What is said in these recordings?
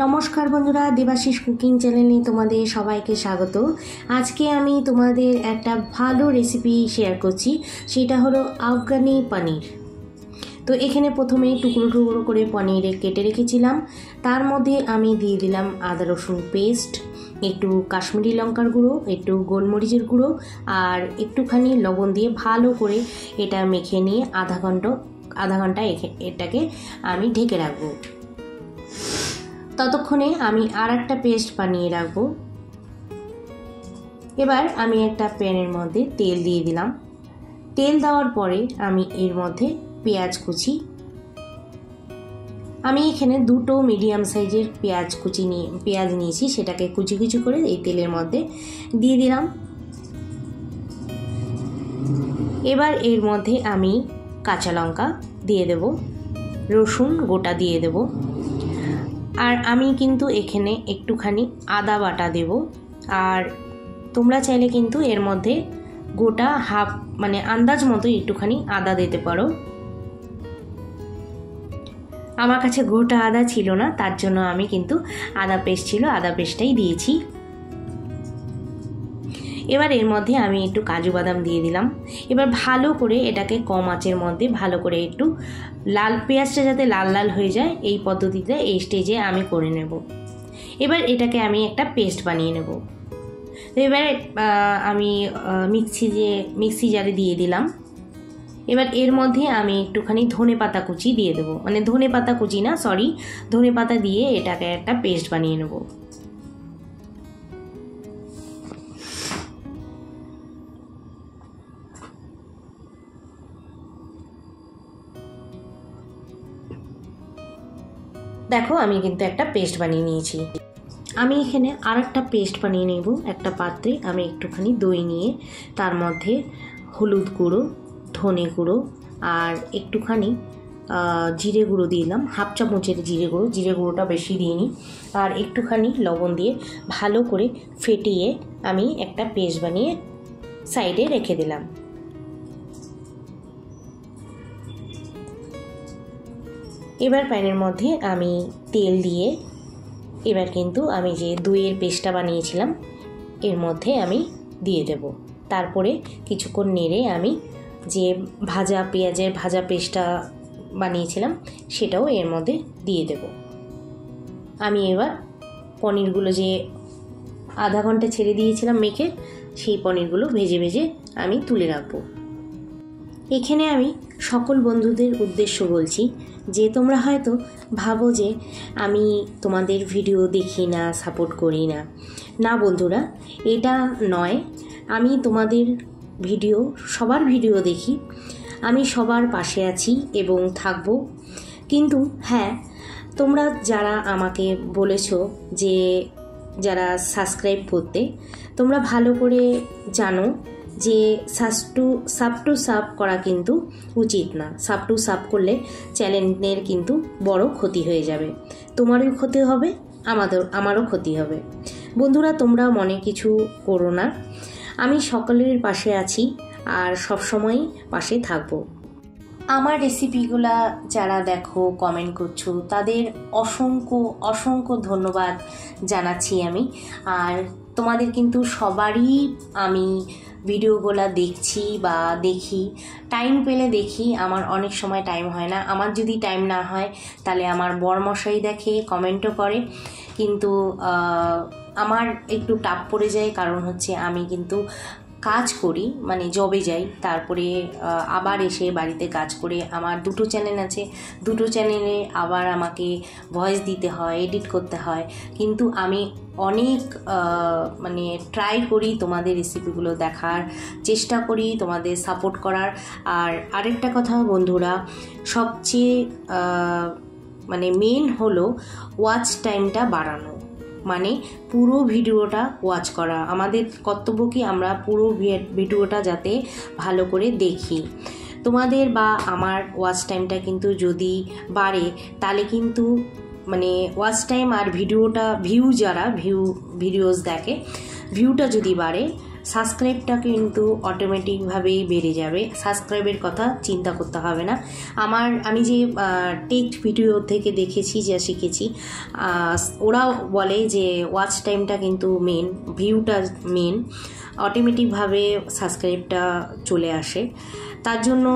নমস্কার বন্ধুরা, দেবাশিস কুকিং চ্যানেলে তোমাদের সবাইকে স্বাগত। আজকে আমি তোমাদের একটা ভালো রেসিপি শেয়ার করছি, সেটা হলো আফগানি পনির। তো এখানে প্রথমে টুকরো টুকরো করে পনির কেটে রেখেছিলাম। তার মধ্যে আমি দিয়ে দিলাম আদা রসুন পেস্ট, একটু কাশ্মীরি লঙ্কার গুঁড়ো, একটু গোলমরিচের গুঁড়ো আর একটুখানি লবণ দিয়ে ভালো করে এটা মেখে নিয়ে আধা ঘন্টা এটাকে আমি ঢেকে রাখবো। ততক্ষণে আমি আর একটা পেস্ট বানিয়ে রাখবো। এবার আমি একটা প্যানের মধ্যে তেল দিয়ে দিলাম। তেল দেওয়ার পরে আমি এর মধ্যে পেঁয়াজ কুচি, আমি এখানে দুটো মিডিয়াম সাইজের পেঁয়াজ নিয়েছি, সেটাকে কুচি কুচি করে এই তেলের মধ্যে দিয়ে দিলাম। এবার এর মধ্যে আমি কাঁচা লঙ্কা দিয়ে দেব, রসুন গোটা দিয়ে দেব, আর আমি কিন্তু এখানে একটুখানি আদা বাটা দেব। আর তোমরা চাইলে কিন্তু এর মধ্যে গোটা আন্দাজ মতো একটুখানি আদা দিতে পারো। আমার কাছে গোটা আদা ছিল না, তার জন্য আমি কিন্তু আদা পেস্টটাই দিয়েছি। এবার এর মধ্যে আমি একটু কাজু বাদাম দিয়ে দিলাম। এবার ভালো করে এটাকে কম আঁচের মধ্যে ভালো করে একটু পেঁয়াজটা যাতে লাল লাল হয়ে যায়, এই পদ্ধতিতে এই স্টেজে আমি করে নেব। এবার এটাকে আমি একটা পেস্ট বানিয়ে নেব। এবারে আমি মিক্সি জারে দিয়ে দিলাম। এবার এর মধ্যে আমি একটুখানি ধনেপাতা কুচি দিয়ে দেবো, ধনেপাতা দিয়ে এটাকে একটা পেস্ট বানিয়ে নেব। দেখো, আমি কিন্তু একটা পেস্ট বানিয়ে নিয়েছি। আমি এখানে আর একটা পেস্ট বানিয়ে নেব। একটা পাত্রে আমি একটুখানি দই নিয়ে তার মধ্যে হলুদ গুঁড়ো, ধনে গুঁড়ো আর একটুখানি জিরে গুঁড়ো দিলাম, হাফ চামচের জিরে গুঁড়োটা বেশি দিইনি, আর একটুখানি লবণ দিয়ে ভালো করে ফেটিয়ে আমি একটা পেস্ট বানিয়ে সাইডে রেখে দিলাম। এবার প্যানের মধ্যে আমি তেল দিয়ে এবার কিন্তু আমি যে দইয়ের পেস্টটা বানিয়েছিলাম এর মধ্যে আমি দিয়ে দেব। তারপরে কিছুক্ষণ নেড়ে আমি যে পেঁয়াজের ভাজা পেস্টটা বানিয়েছিলাম সেটাও এর মধ্যে দিয়ে দেব। আমি এবার পনিরগুলো যে আধা ঘন্টা ছেড়ে দিয়েছিলাম মেখে, সেই পনিরগুলো ভেজে ভেজে আমি তুলে রাখবো। এখানে আমি সকল বন্ধুদের উদ্দেশ্য বলছি যে তোমরা হয়তো ভাবো যে আমি তোমাদের ভিডিও দেখি না, সাপোর্ট করি না। না বন্ধুরা, এটা নয়। আমি তোমাদের সবার ভিডিও দেখি, আমি সবার পাশে আছি এবং থাকবো। কিন্তু হ্যাঁ, তোমরা যারা আমাকে বলেছো যে যারা সাবস্ক্রাইব করতে, তোমরা ভালো করে জানো যে সাব টু সাব করা কিন্তু উচিত না। সাব টু সাব করলে চ্যানেলের কিন্তু বড় ক্ষতি হয়ে যাবে। তোমারও ক্ষতি হবে, আমারও ক্ষতি হবে। বন্ধুরা, তোমরা মনে কিছু করো না, আমি সকলের পাশে আছি আর সবসময় পাশে থাকবো। আমার রেসিপিগুলা যারা দেখো, কমেন্ট করছো, তাদের অসংখ্য ধন্যবাদ জানাচ্ছি আমি। আর তোমাদের কিন্তু সবারই আমি ভিডিওগুলো দেখি, টাইম পেলে দেখি। আমার অনেক সময় টাইম হয় না। আমার যদি টাইম না হয় তাহলে আমার বরমশাই দেখে, কমেন্টও করে, কিন্তু আমার একটু টাফ পড়ে যায়। কারণ হচ্ছে আমি কিন্তু কাজ করি, জবে যাই, তারপরে আবার এসে বাড়িতে কাজ করে। আমার দুটো চ্যানেল আছে, দুটো চ্যানেলে আবার আমাকে ভয়েস দিতে হয়, এডিট করতে হয়। কিন্তু আমি অনেক ট্রাই করি তোমাদের রেসিপিগুলো দেখার চেষ্টা করি, তোমাদের সাপোর্ট করার। আর আরেকটা কথা বন্ধুরা, সবচেয়ে মেন হলো ওয়াচ টাইমটা বাড়ানো, পুরো ভিডিওটা ওয়াচ করা। আমাদের কর্তব্য কি আমরা পুরো ভিডিওটা যাতে ভালো করে দেখি। তোমাদের বা আমার ওয়াচ টাইমটা কিন্তু যদি বাড়ে, তাহলে কিন্তু ওয়াচ টাইম আর ভিডিওটা ভিডিওস দেখে, ভিউটা যদি বাড়ে, সাবস্ক্রাইবটা কিন্তু অটোমেটিকভাবেই বেড়ে যাবে। সাবস্ক্রাইবের কথা চিন্তা করতে হবে না। আমি যে টেক ভিডিও থেকে দেখেছি, যা শিখেছি, ওরাও বলে যে ওয়াচ টাইমটা কিন্তু মেন, ভিউটা মেন, অটোমেটিকভাবে সাবস্ক্রাইবটা চলে আসে। তার জন্য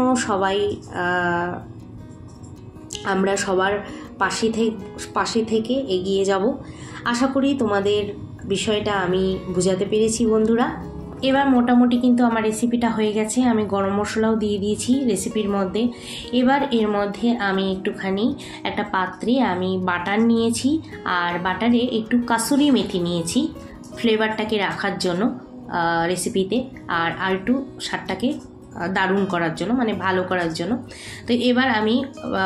আমরা সবার পাশে থেকে এগিয়ে যাব। আশা করি তোমাদের বিষয়টা আমি বোঝাতে পেরেছি বন্ধুরা। এবার মোটামুটি কিন্তু আমার রেসিপিটা হয়ে গেছে। আমি গরম মশলাও দিয়ে দিয়েছি রেসিপির মধ্যে। এবার এর মধ্যে আমি একটুখানি একটা পাত্রে আমি বাটার নিয়েছি, আর বাটারে একটু কাসুরি মেথি নিয়েছি ফ্লেভারটাকে রাখার জন্য রেসিপিতে, আর একটু স্বাদটাকে দারুণ করার জন্য, মানে ভালো করার জন্য। তো এবার আমি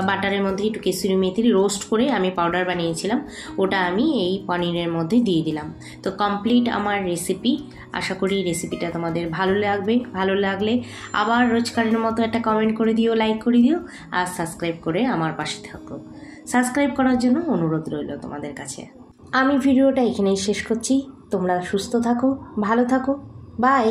বাটারের মধ্যে একটু কেসুরি মেথি রোস্ট করে আমি পাউডার বানিয়েছিলাম, ওটা আমি এই পনিরের মধ্যে দিয়ে দিলাম। তো কমপ্লিট আমার রেসিপি। আশা করি রেসিপিটা তোমাদের ভালো লাগবে। ভালো লাগলে আবার রোজকারের মতো একটা কমেন্ট করে দিও, লাইক করে দিও, আর সাবস্ক্রাইব করে আমার পাশে থাকো। সাবস্ক্রাইব করার জন্য অনুরোধ রইল তোমাদের কাছে। আমি ভিডিওটা এখানেই শেষ করছি। তোমরা সুস্থ থাকো, ভালো থাকো, বাই।